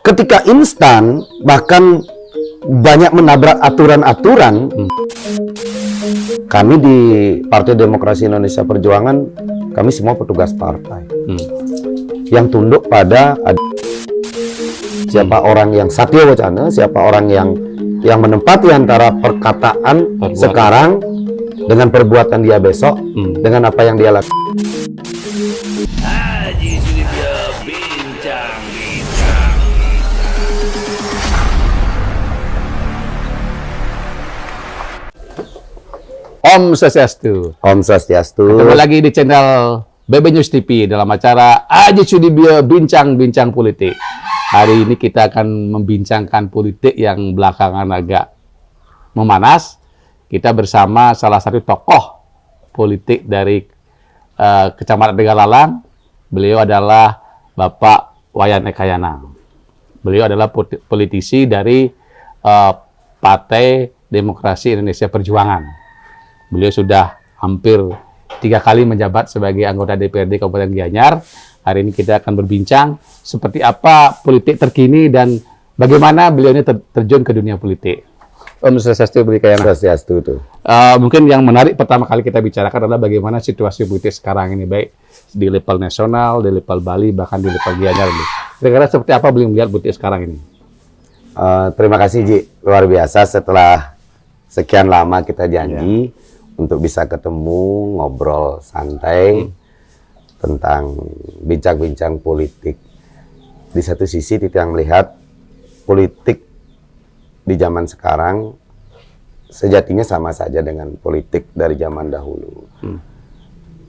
ketika instan, bahkan banyak menabrak aturan-aturan. Kami di Partai Demokrasi Indonesia Perjuangan, kami semua petugas partai yang tunduk pada siapa orang yang satya wacana, siapa orang yang menempati antara perkataan sekarang dengan perbuatan dia besok, dengan apa yang dia lakukan. Haji Sudibyo Bincang. Om Swastiastu. Om Swastiastu. Ketemu lagi di channel BB News TV dalam acara Haji Sudibyo Bincang Politik. Hari ini kita akan membincangkan politik yang belakangan agak memanas. Kita bersama salah satu tokoh politik dari Kecamatan Tegalalang. Beliau adalah Bapak Wayan Ekayana. Beliau adalah politisi dari Partai Demokrasi Indonesia Perjuangan. Beliau sudah hampir 3 kali menjabat sebagai anggota DPRD Kabupaten Gianyar. Hari ini kita akan berbincang seperti apa politik terkini dan bagaimana beliau ini terjun ke dunia politik. Om Swastiastu berikan Swastiastu itu. Mungkin yang menarik pertama kali kita bicarakan adalah bagaimana situasi politik sekarang ini, baik di level nasional, di level Bali, bahkan di level Gianyar. Kira-kira seperti apa beliau melihat politik sekarang ini? Terima kasih Ji, luar biasa setelah sekian lama kita janji untuk bisa ketemu, ngobrol santai tentang bincang-bincang politik. Di satu sisi kita melihat politik di zaman sekarang sejatinya sama saja dengan politik dari zaman dahulu.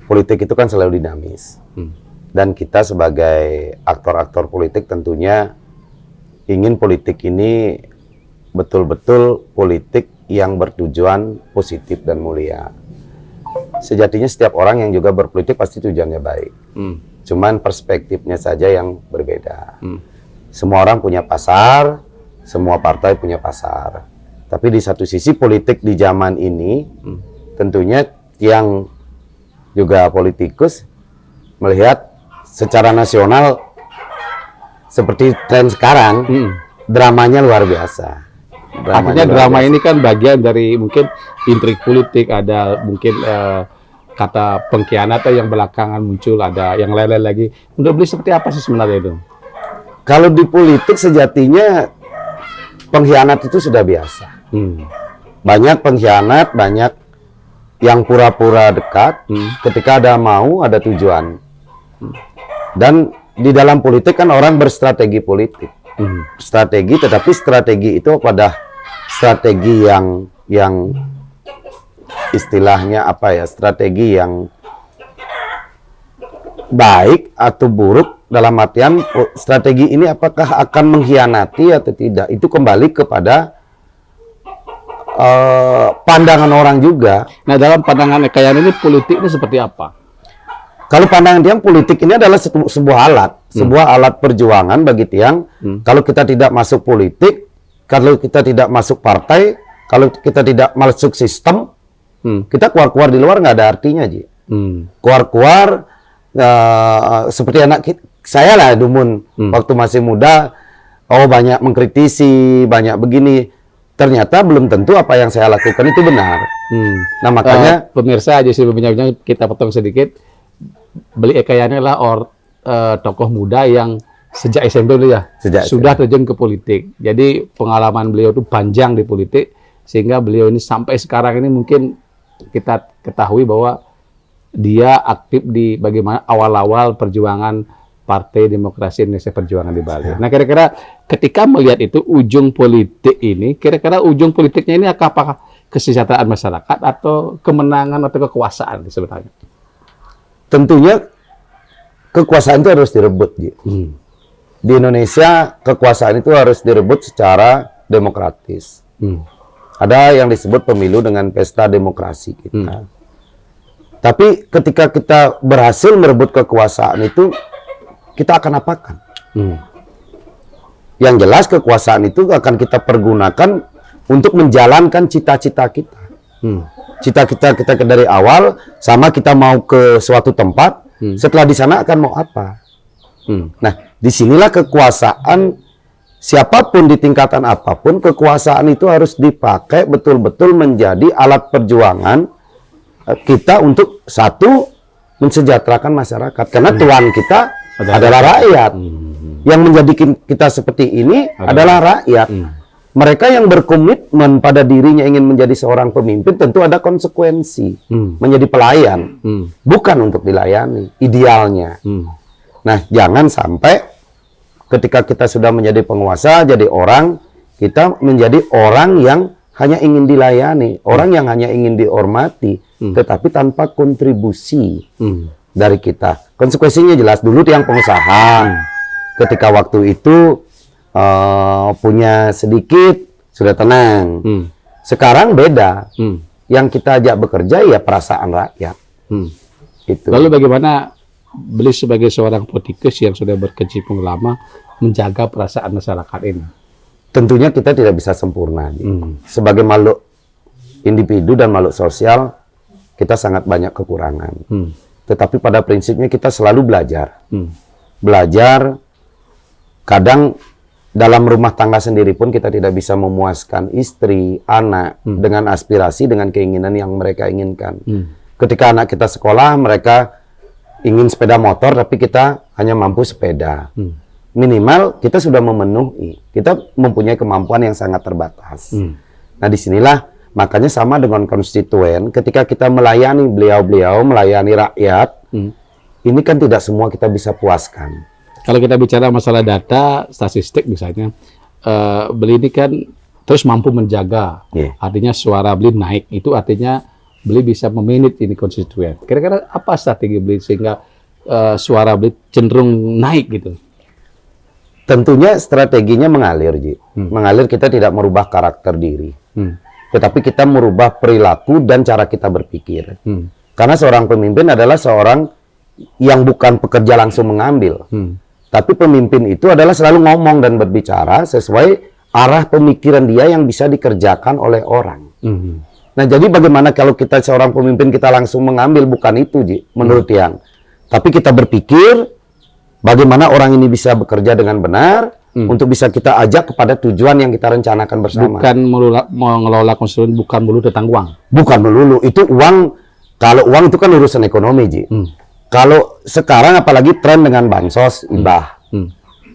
Politik itu kan selalu dinamis. Dan kita sebagai aktor-aktor politik tentunya ingin politik ini betul-betul politik yang bertujuan positif dan mulia. Sejatinya setiap orang yang juga berpolitik pasti tujuannya baik. Cuman perspektifnya saja yang berbeda. Semua orang punya pasar, semua partai punya pasar. Tapi di satu sisi politik di zaman ini, tentunya yang juga politikus melihat secara nasional seperti tren sekarang, dramanya luar biasa. Artinya drama ini kan bagian dari mungkin intrik politik, ada mungkin kata pengkhianatan yang belakangan muncul, ada yang lain-lain lagi. Menurut beliau seperti apa sih sebenarnya itu? Kalau di politik sejatinya pengkhianat itu sudah biasa. Banyak pengkhianat, banyak yang pura-pura dekat, ketika ada mau, ada tujuan. Dan di dalam politik kan orang berstrategi politik. Strategi, tetapi strategi itu pada strategi yang istilahnya apa ya, strategi yang baik atau buruk, dalam artian strategi ini apakah akan mengkhianati atau tidak, itu kembali kepada pandangan orang juga. Nah, dalam pandangan Ekayana ini politik ini seperti apa? Kalau pandangan Tiang, politik ini adalah sebuah alat perjuangan bagi Tiang. Kalau kita tidak masuk politik, kalau kita tidak masuk partai, kalau kita tidak masuk sistem, kita keluar-keluar di luar nggak ada artinya, Ji. Keluar-keluar seperti anak saya lah, Dumun, waktu masih muda, banyak mengkritisi, banyak begini. Ternyata belum tentu apa yang saya lakukan itu benar. Nah, makanya pemirsa aja sih kita potong sedikit. Beli Ekayana adalah tokoh muda yang sejak SMP dulu ya, sudah terjun ke politik. Jadi pengalaman beliau itu panjang di politik, sehingga beliau ini sampai sekarang ini mungkin kita ketahui bahwa dia aktif di bagaimana awal-awal perjuangan Partai Demokrasi Indonesia Perjuangan di Bali. Nah, kira-kira ketika melihat itu ujung politik ini, kira-kira ujung politiknya ini apakah kesejahteraan masyarakat atau kemenangan atau kekuasaan sebenarnya? tentunya kekuasaan itu harus direbut. Di Indonesia kekuasaan itu harus direbut secara demokratis. Ada yang disebut pemilu dengan pesta demokrasi kita. Tapi ketika kita berhasil merebut kekuasaan itu, kita akan apakan? Yang jelas kekuasaan itu akan kita pergunakan untuk menjalankan cita-cita kita. Cita-cita kita dari awal, sama kita mau ke suatu tempat, setelah di sana akan mau apa? Nah, disinilah kekuasaan siapapun di tingkatan apapun, kekuasaan itu harus dipakai betul-betul menjadi alat perjuangan kita untuk satu mensejahterakan masyarakat. Karena tuan kita adalah rakyat. Yang menjadikan kita seperti ini adalah rakyat. Mereka yang berkomitmen pada dirinya ingin menjadi seorang pemimpin tentu ada konsekuensi. Menjadi pelayan. Bukan untuk dilayani. Idealnya. Nah, jangan sampai ketika kita sudah menjadi penguasa, jadi orang, kita menjadi orang yang hanya ingin dilayani. Orang yang hanya ingin dihormati. Tetapi tanpa kontribusi dari kita. Konsekuensinya jelas. Dulu yang pengusaha. Ketika waktu itu punya sedikit, sudah tenang. Sekarang beda. Yang kita ajak bekerja ya perasaan rakyat. Itu. Lalu bagaimana beliau sebagai seorang politikus yang sudah berkecimpung lama menjaga perasaan masyarakat ini? Tentunya kita tidak bisa sempurna. Sebagai makhluk individu dan makhluk sosial, kita sangat banyak kekurangan. Tetapi pada prinsipnya kita selalu belajar. Belajar. Kadang dalam rumah tangga sendiri pun kita tidak bisa memuaskan istri, anak dengan aspirasi, dengan keinginan yang mereka inginkan. Ketika anak kita sekolah, mereka ingin sepeda motor, tapi kita hanya mampu sepeda. Minimal kita sudah memenuhi. Kita mempunyai kemampuan yang sangat terbatas. Nah, disinilah makanya sama dengan konstituen. Ketika kita melayani beliau-beliau, melayani rakyat, ini kan tidak semua kita bisa puaskan. Kalau kita bicara masalah data, statistik misalnya, beliau ini kan terus mampu menjaga, artinya suara beliau naik, itu artinya beliau bisa memanage ini konstituen. Kira-kira apa strategi beliau sehingga suara beliau cenderung naik gitu? Tentunya strateginya mengalir, Ji. Mengalir, kita tidak merubah karakter diri. Tetapi kita merubah perilaku dan cara kita berpikir. Karena seorang pemimpin adalah seorang yang bukan pekerja langsung mengambil. Tapi pemimpin itu adalah selalu ngomong dan berbicara sesuai arah pemikiran dia yang bisa dikerjakan oleh orang. Nah, jadi bagaimana kalau kita seorang pemimpin kita langsung mengambil? Bukan itu, Ji, menurut Yang. Tapi kita berpikir bagaimana orang ini bisa bekerja dengan benar untuk bisa kita ajak kepada tujuan yang kita rencanakan bersama. Bukan mengelola konstituen, bukan melulu tentang uang. Bukan melulu. Itu uang, kalau uang itu kan urusan ekonomi, Ji. Kalau sekarang apalagi tren dengan bansos, hibah.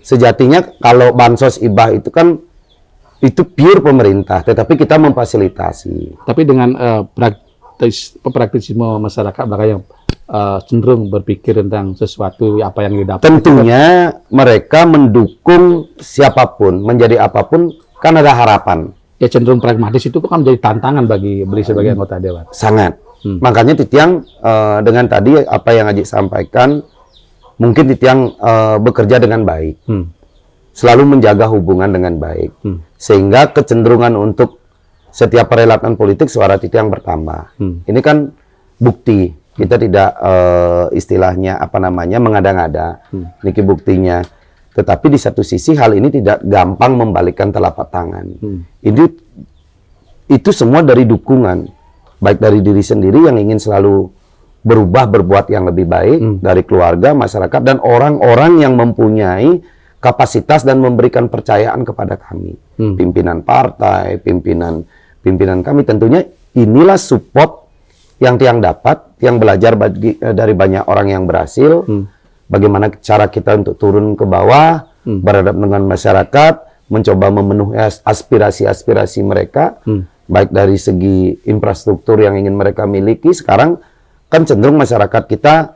Sejatinya kalau bansos hibah itu kan itu pure pemerintah, tetapi kita memfasilitasi. Tapi dengan praktisisme masyarakat mereka yang cenderung berpikir tentang sesuatu apa yang didapat. Tentunya mereka mendukung siapapun, menjadi apapun, kan ada harapan. Ya cenderung pragmatis itu kan menjadi tantangan bagi beliau sebagai anggota dewan. Sangat. Makanya Titiang dengan tadi apa yang Aji sampaikan, mungkin Titiang bekerja dengan baik. Selalu menjaga hubungan dengan baik. Sehingga kecenderungan untuk setiap perhelatan politik suara Titiang bertambah. Ini kan bukti. Kita tidak istilahnya apa namanya mengada-ngada. Niki buktinya. Tetapi di satu sisi hal ini tidak gampang membalikkan telapak tangan. Itu semua dari dukungan. Baik dari diri sendiri yang ingin selalu berubah, berbuat yang lebih baik, dari keluarga, masyarakat, dan orang-orang yang mempunyai kapasitas dan memberikan percayaan kepada kami. Pimpinan partai, pimpinan kami, tentunya inilah support yang Tiang dapat, yang belajar dari banyak orang yang berhasil, bagaimana cara kita untuk turun ke bawah, berhadapan dengan masyarakat, mencoba memenuhi aspirasi-aspirasi mereka, baik dari segi infrastruktur yang ingin mereka miliki. Sekarang kan cenderung masyarakat kita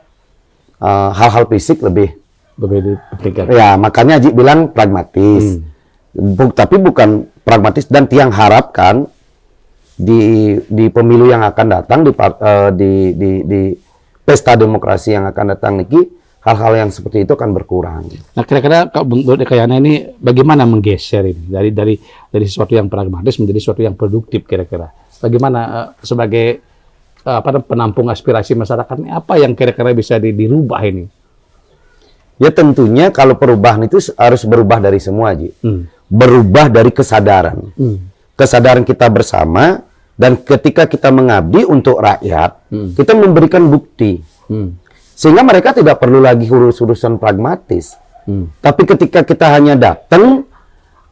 hal-hal fisik lebih dipentingkan. Ya, makanya Haji bilang pragmatis. Tapi bukan pragmatis, dan Tiang harapkan di pemilu yang akan datang, di pesta demokrasi yang akan datang niki, hal-hal yang seperti itu akan berkurang. Nah, kira-kira menurut Dekayana ini bagaimana menggeser ini dari sesuatu yang pragmatis menjadi sesuatu yang produktif kira-kira? Bagaimana sebagai penampung aspirasi masyarakat ini, apa yang kira-kira bisa dirubah ini? Ya tentunya kalau perubahan itu harus berubah dari semua, Ji. Berubah dari kesadaran. Kesadaran kita bersama, dan ketika kita mengabdi untuk rakyat, kita memberikan bukti. Sehingga mereka tidak perlu lagi urus-urusan pragmatis. Tapi ketika kita hanya datang,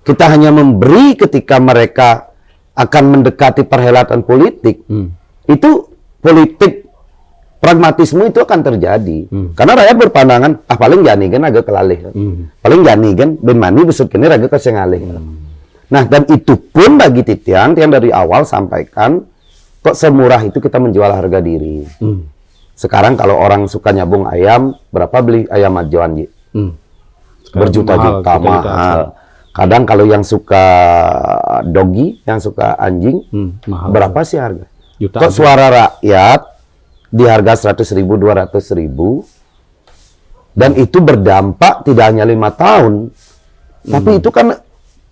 kita hanya memberi ketika mereka akan mendekati perhelatan politik, itu politik pragmatisme itu akan terjadi. Karena rakyat berpandangan, paling jani kan agak kelalih. Paling jani kan, ben mani besut kini agak kesengalih. Nah, dan itu pun bagi Titian yang dari awal sampaikan, kok semurah itu kita menjual harga diri. Sekarang kalau orang suka nyabung ayam, berapa beli ayam ajuan, Ji? Berjuta-juta mahal. Kadang kalau yang suka doggy, yang suka anjing, mahal. berapa sih harga? Jutaan. Kok suara rakyat di harga 100.000, 200.000, dan itu berdampak tidak hanya 5 tahun, tapi itu kan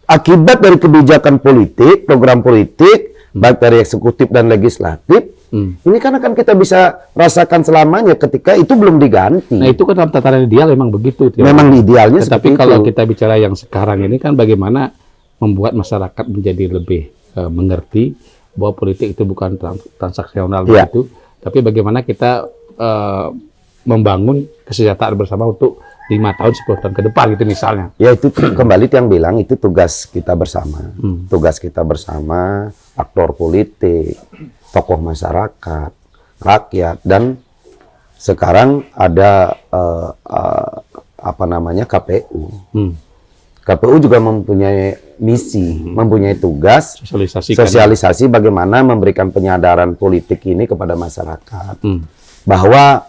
akibat dari kebijakan politik, program politik, baik dari eksekutif dan legislatif. Ini kan akan kita bisa rasakan selamanya ketika itu belum diganti. Nah, itu kan dalam tataran ideal memang begitu. Memang idealnya tapi seperti kalau itu. kita bicara yang sekarang ini kan bagaimana membuat masyarakat menjadi lebih mengerti bahwa politik itu bukan transaksional Ya. begitu, tapi bagaimana kita membangun kesejahteraan bersama untuk 5 tahun, 10 tahun ke depan gitu misalnya. Ya itu kembali yang bilang itu tugas kita bersama. Tugas kita bersama, aktor politik, tokoh masyarakat, rakyat, dan sekarang ada KPU. KPU juga mempunyai misi, mempunyai tugas sosialisasi bagaimana memberikan penyadaran politik ini kepada masyarakat. Bahwa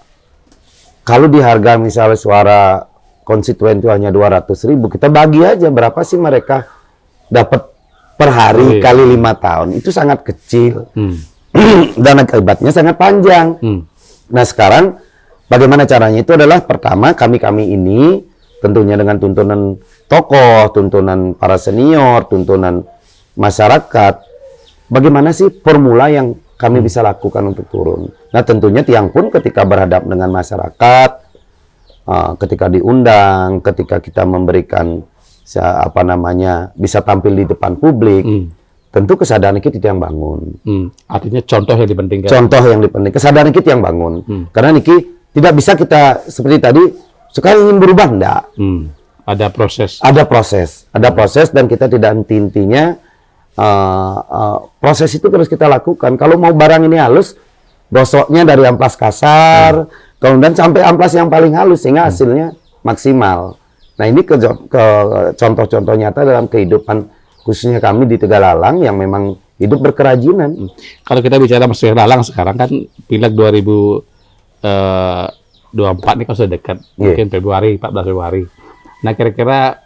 kalau di harga misalnya suara konstituen itu hanya 200.000, kita bagi aja berapa sih mereka dapat per hari kali 5 tahun. Itu sangat kecil. Dan akibatnya sangat panjang. Nah sekarang bagaimana caranya itu adalah pertama kami ini tentunya dengan tuntunan tokoh, tuntunan para senior, tuntunan masyarakat, bagaimana sih formula yang kami bisa lakukan untuk turun. Nah tentunya Tiang pun ketika berhadap dengan masyarakat, ketika diundang, ketika kita memberikan bisa tampil di depan publik, tentu kesadaran kita yang bangun. Artinya contoh yang dipentingkan. Contoh yang dipentingkan, kesadaran kita yang bangun. Karena Niki tidak bisa kita seperti tadi sekarang ingin berubah, enggak. Ada proses. Ada proses dan kita tidak intinya proses itu terus kita lakukan. Kalau mau barang ini halus, gosoknya dari amplas kasar, kemudian sampai amplas yang paling halus sehingga hasilnya maksimal. Nah ini ke contoh-contoh nyata dalam kehidupan khususnya kami di Tegalalang yang memang hidup berkerajinan. Kalau kita bicara Mas Tegalalang sekarang kan Pileg 2024 ini kan sudah dekat, mungkin Februari, 14 Februari. Nah kira-kira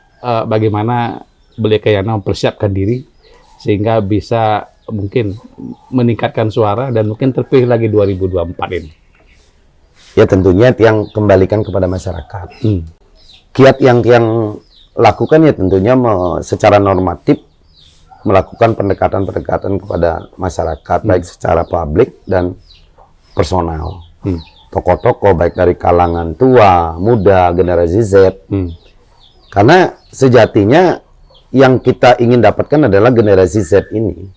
bagaimana Belia Kayana mempersiapkan diri sehingga bisa mungkin meningkatkan suara dan mungkin terpilih lagi 2024 ini? Ya tentunya yang kembalikan kepada masyarakat. Kiat yang lakukan ya tentunya secara normatif melakukan pendekatan-pendekatan kepada masyarakat baik secara publik dan personal. Tokoh-tokoh baik dari kalangan tua, muda, generasi Z. Karena sejatinya yang kita ingin dapatkan adalah generasi Z ini.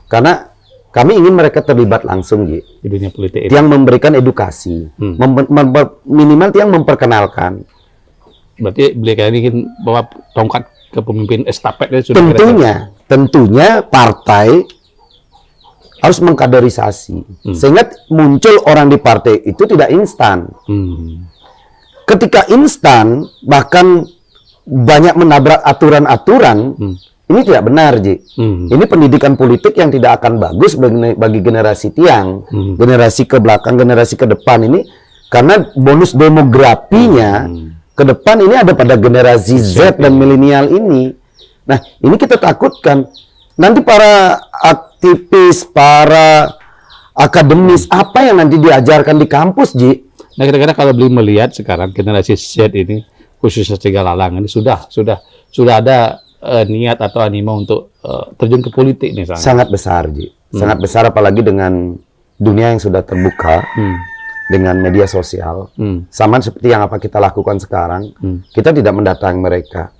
Karena kami ingin mereka terlibat langsung di dunia politik. Yang memberikan edukasi, minimal yang memperkenalkan. Berarti Belia Kayana ingin bawa tongkat kepemimpinan estafetnya sudah tentunya partai harus mengkaderisasi sehingga muncul orang di partai itu tidak instan. Ketika instan bahkan banyak menabrak aturan-aturan, ini tidak benar, Ji. Ini pendidikan politik yang tidak akan bagus bagi generasi Tiang, generasi ke belakang, generasi ke depan ini, karena bonus demografinya ke depan ini ada pada generasi Z dan milenial ini. Nah, ini kita takutkan nanti para aktivis, para akademis apa yang nanti diajarkan di kampus, Ji. Nah, kira-kira kalau beli melihat sekarang generasi Z ini khususnya Tegalalang ini sudah ada niat atau animo untuk terjun ke politik misalnya. Sangat besar, Ji. Sangat besar apalagi dengan dunia yang sudah terbuka. Dengan media sosial, sama seperti yang apa kita lakukan sekarang, kita tidak mendatangi mereka,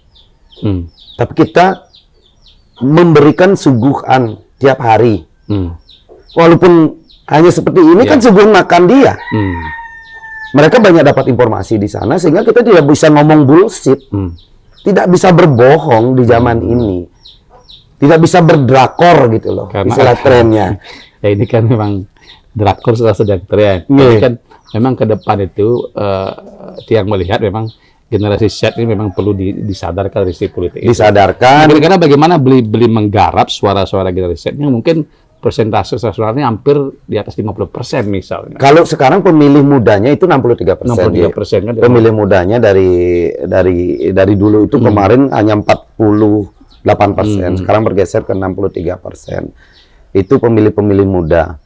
tapi kita memberikan suguhan tiap hari, walaupun hanya seperti ini kan suguhan makan dia. Mereka banyak dapat informasi di sana sehingga kita tidak bisa ngomong bullshit, tidak bisa berbohong di zaman ini. tidak bisa berdrakor gitu loh, Karena- istilah trennya. Ya ini kan memang drakor sudah sedang tren. Iya. Tapi kan memang ke depan itu Tiang melihat memang generasi Z ini memang perlu disadarkan dari sisi politik. itu. Disadarkan. Kira-kira bagaimana beli menggarap suara-suara generasi Z ini mungkin persentase suaranya hampir di atas 50% misalnya. Kalau sekarang pemilih mudanya itu 63%. 63% kan. Pemilih mudanya dari dulu itu kemarin hanya 48%, sekarang bergeser ke 63%. Itu pemilih-pemilih muda.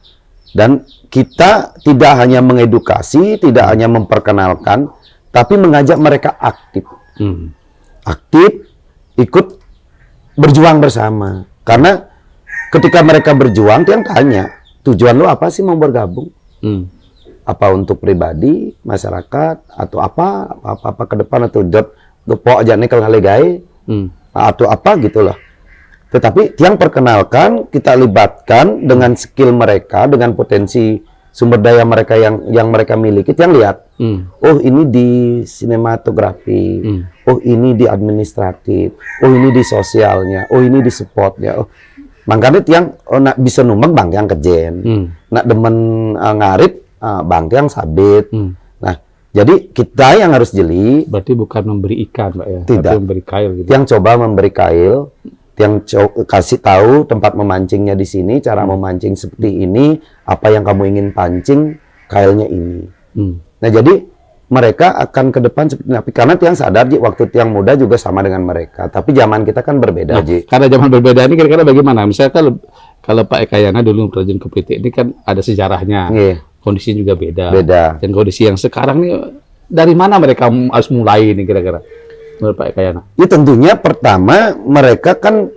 Dan kita tidak hanya mengedukasi, tidak hanya memperkenalkan, tapi mengajak mereka aktif. Aktif, ikut berjuang bersama. Karena ketika mereka berjuang, dia tanya, tujuan lo apa sih mau bergabung? Apa untuk pribadi, masyarakat, atau apa ke depan, atau gepok aja nih kalau halegai, atau apa gitu loh. Tetapi Tiang perkenalkan, kita libatkan dengan skill mereka, dengan potensi sumber daya mereka yang mereka miliki. Tiang lihat, oh ini di sinematografi, oh ini di administratif, oh ini di sosialnya, oh ini di supportnya. Oh, makanya Tiang nak bisa numbang bang yang kejen, nak demen ngarit bang yang sabit. Nah, jadi kita yang harus jeli. Berarti bukan memberi ikan, Mbak ya? Tidak. Tapi memberi kail gitu. Yang coba memberi kail, yang kasih tahu tempat memancingnya di sini, cara memancing seperti ini, apa yang kamu ingin pancing, kailnya ini. Nah, jadi mereka akan ke depan seperti ini. Karena Tiang sadar, Ji, waktu Tiang muda juga sama dengan mereka. Tapi zaman kita kan berbeda, Nah, Ji. karena zaman berbeda ini kira-kira bagaimana? Misalnya kalau Pak Eka Yana dulu terjun ke politik ini kan ada sejarahnya. Iya. Kondisinya juga beda. Beda. Dan kondisi yang sekarang ini dari mana mereka harus mulai ini kira-kira? Menurut Pak Eka Yana? Ya tentunya pertama mereka kan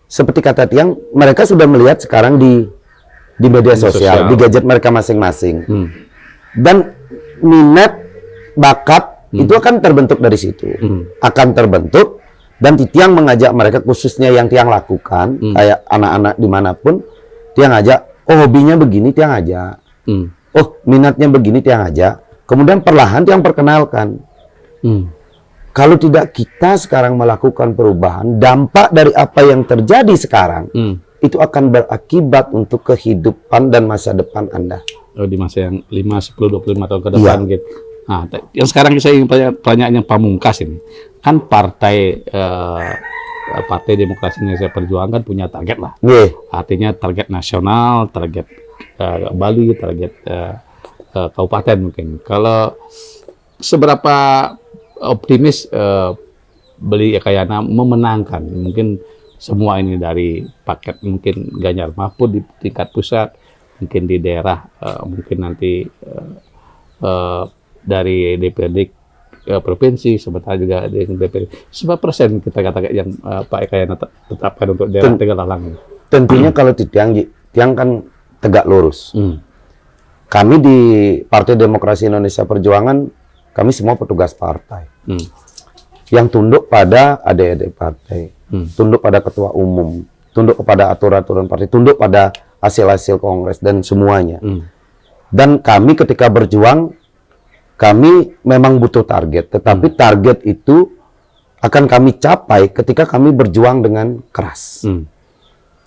seperti kata Tiang, mereka sudah melihat sekarang di media sosial, di gadget mereka masing-masing. Dan minat, bakat itu akan terbentuk dari situ. Akan terbentuk dan Tiang mengajak mereka, khususnya yang Tiang lakukan, kayak anak-anak dimanapun, Tiang ajak, oh hobinya begini, Tiang ajak. Oh minatnya begini, Tiang ajak. Kemudian perlahan Tiang perkenalkan. Kalau tidak kita sekarang melakukan perubahan, dampak dari apa yang terjadi sekarang, itu akan berakibat untuk kehidupan dan masa depan Anda. Oh, di masa yang 5, 10, 25 tahun ke depan gitu. Nah, yang sekarang saya ingin tanya yang pamungkas ini. Kan Partai Demokrasi Indonesia Perjuangan punya target lah. Artinya target nasional, target Bali, target kabupaten mungkin. Kalau seberapa optimis beli Eka Yana memenangkan mungkin semua ini dari paket mungkin Ganjar Mahfud di tingkat pusat, mungkin di daerah mungkin nanti dari DPRD provinsi, sementara juga di DPRD. Berapa persen kita katakan yang Pak Eka Yana tetapkan untuk daerah Tegallalang? Tentunya kalau Tiang kan tegak lurus. Kami di Partai Demokrasi Indonesia Perjuangan, kami semua petugas partai yang tunduk pada adik-adik partai, tunduk pada ketua umum, tunduk kepada aturan-aturan partai, tunduk pada hasil-hasil kongres dan semuanya. Dan kami ketika berjuang, kami memang butuh target, tetapi target itu akan kami capai ketika kami berjuang dengan keras.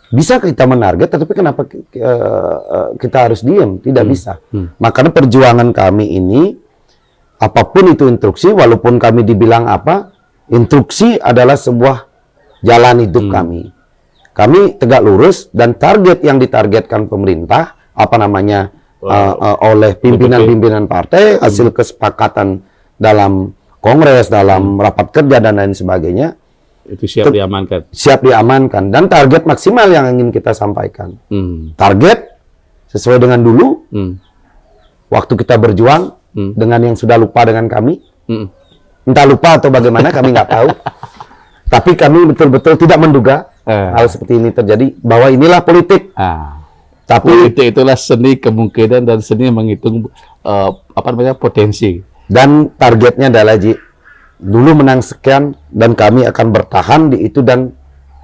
Bisa kita menarget, tetapi kenapa kita harus diam? Tidak bisa. Makanya perjuangan kami ini, apapun itu instruksi, walaupun kami dibilang apa, instruksi adalah sebuah jalan hidup kami. Kami tegak lurus dan target yang ditargetkan pemerintah, oleh pimpinan-pimpinan partai, hasil kesepakatan dalam kongres, dalam rapat kerja dan lain sebagainya, itu siap diamankan. Siap diamankan dan target maksimal yang ingin kita sampaikan. Target sesuai dengan dulu, waktu kita berjuang, dengan yang sudah lupa dengan kami, entah lupa atau bagaimana kami nggak tahu, tapi kami betul-betul tidak menduga hal seperti ini terjadi, bahwa inilah politik. Tapi politik itulah seni kemungkinan dan seni menghitung potensi. Dan targetnya adalah dulu menang sekian dan kami akan bertahan di itu dan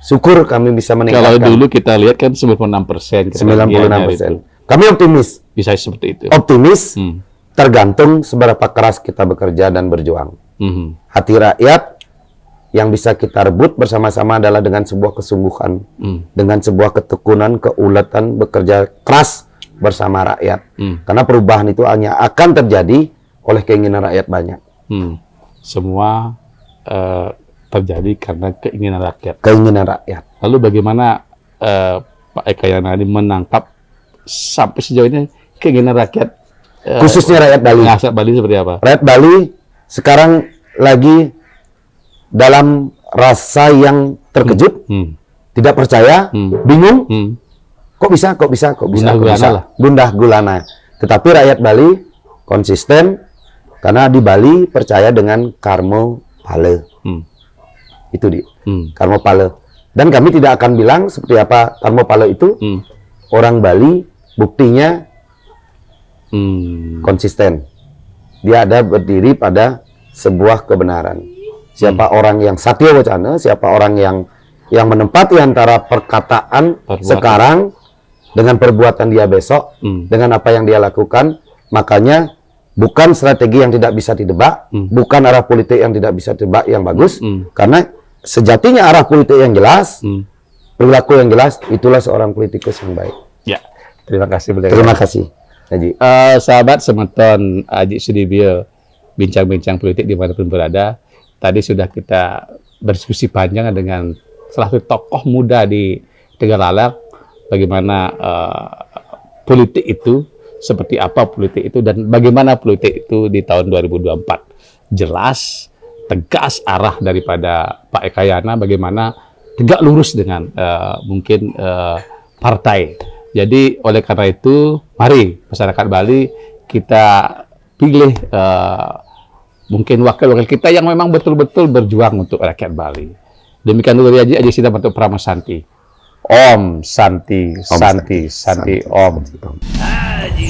syukur kami bisa meningkatkan. Kalau dulu kita lihat kan 96%. 96%. Kami optimis. Bisa seperti itu. Optimis. Tergantung seberapa keras kita bekerja dan berjuang. Hati rakyat yang bisa kita rebut bersama-sama adalah dengan sebuah kesungguhan, dengan sebuah ketekunan, keulatan, bekerja keras bersama rakyat. Karena perubahan itu hanya akan terjadi oleh keinginan rakyat banyak. Semua terjadi karena keinginan rakyat. Keinginan rakyat. Lalu bagaimana Pak Eka Yana menangkap sampai sejauh ini keinginan rakyat? Khususnya rakyat Bali. Rakyat Bali seperti apa? Rakyat Bali sekarang lagi dalam rasa yang terkejut, tidak percaya, bingung, kok bisa, gundah gulana. Tetapi rakyat Bali konsisten karena di Bali percaya dengan karmo pale. Itu karmo pale. Dan kami tidak akan bilang seperti apa karmo pale itu. Orang Bali buktinya konsisten. Dia ada berdiri pada sebuah kebenaran. Siapa orang yang satya wacana, siapa orang yang menempati antara perkataan sekarang dengan perbuatan dia besok, dengan apa yang dia lakukan, makanya bukan strategi yang tidak bisa ditebak, bukan arah politik yang tidak bisa ditebak yang bagus, karena sejatinya arah politik yang jelas, perilaku yang jelas, itulah seorang politikus yang baik. Ya, terima kasih. Terima kasih, Haji. Sahabat semeton Aji Sudibyo, bincang-bincang politik dimanapun berada. Tadi sudah kita berdiskusi panjang dengan salah satu tokoh muda di Tegalalang, bagaimana politik itu, seperti apa politik itu, dan bagaimana politik itu di tahun 2024. Jelas, tegas arah daripada Pak Eka Yana, bagaimana tegak lurus dengan mungkin partai. Jadi oleh karena itu, mari masyarakat Bali kita pilih mungkin wakil-wakil kita yang memang betul-betul berjuang untuk rakyat Bali. Demikian dulu Aji Sida untuk Pramasanti. Om Santi, Santi, Santi, Om. Haji